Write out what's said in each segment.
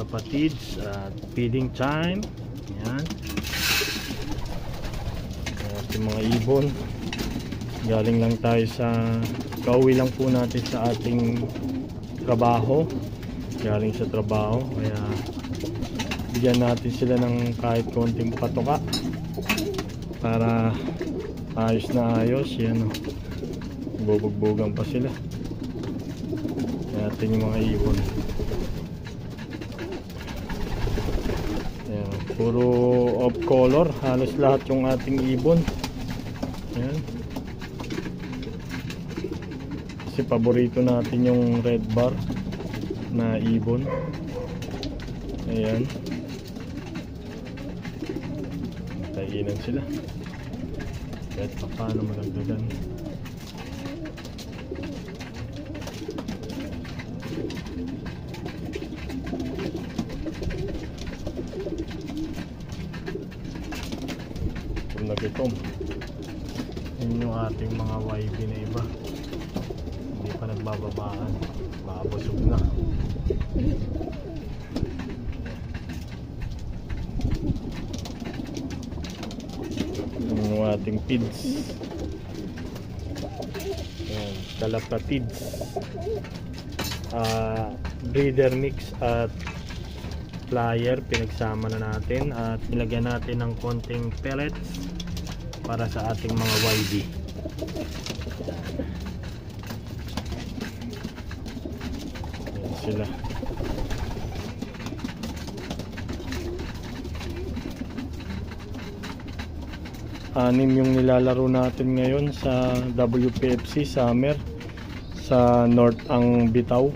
kalapatids at feeding time. Yan. Ating mga ibon. Galing lang tayo kauwi lang po natin sa ating trabaho. Galing sa trabaho, kaya bigyan natin sila ng kahit konting patuka para ayos na ayos. Yan, bubugbugan pa sila. Natin yung mga ibon. Ayan, puro off color, halos lahat yung ating ibon. Ayan. Kasi paborito natin yung red bar na ibon. Ayan, taginan sila kahit pa paano malagdagan. Nagitom. Yun yung ating mga YB na iba, hindi pa nagbababaan, babusog na. Yung ating pids, kalapatids, breeder mix at flyer pinagsama na natin at nilagyan natin ng konting pellets para sa ating mga YB. Ayan sila. Anim yung nilalaro natin ngayon sa WPFC Summer sa North ang Bitaw.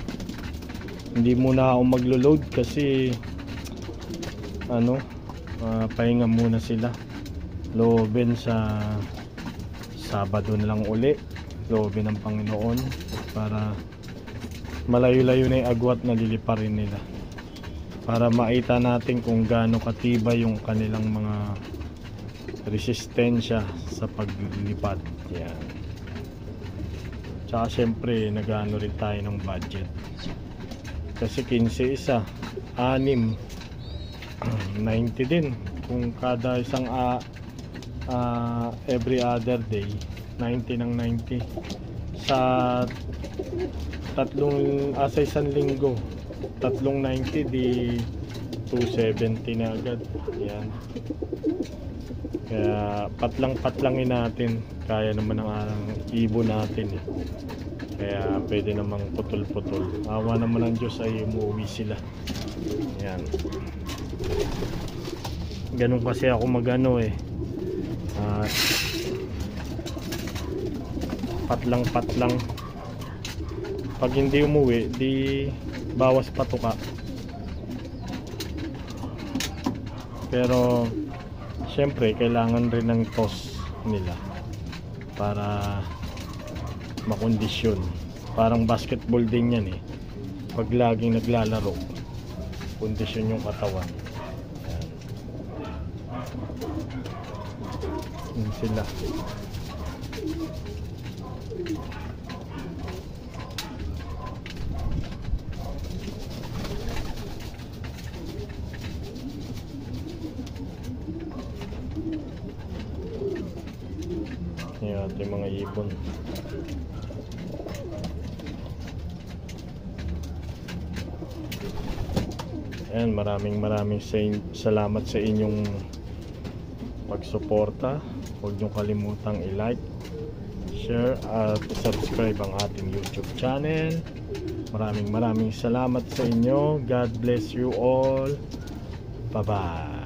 Hindi muna ako maglo-load kasi pahinga muna sila. Loobin sa Sabado na lang uli, loobin ng Panginoon para malayo-layo na yung agwat na liliparin nila, para makita natin kung gaano katibay yung kanilang mga resistensya sa paglilipad. Yan. Tsaka syempre nag-ano rin tayo ng budget kasi 15 isa, 6, 90 din kung kada isang every other day 90 ng 90 sa sa isang linggo, 390 di 270 na agad. Yan, kaya patlangin natin, kaya naman ang ibon natin eh. Kaya pwede namang putol-putol, awa naman ng Diyos ay umuwi sila. Yan, ganun kasi ako magano eh, patlang. Pag hindi umuwi, di bawas patuka. Pero syempre kailangan rin ng toss nila para makondisyon. Parang basketball din yan eh, pag laging naglalaro, kondisyon yung katawan. Yan sila. Yan ating mga ibon. Ayan, maraming salamat sa inyong pagsuporta. Huwag niyong kalimutang i-like, share at subscribe ang ating YouTube channel. Maraming salamat sa inyo. God bless you all. Bye bye.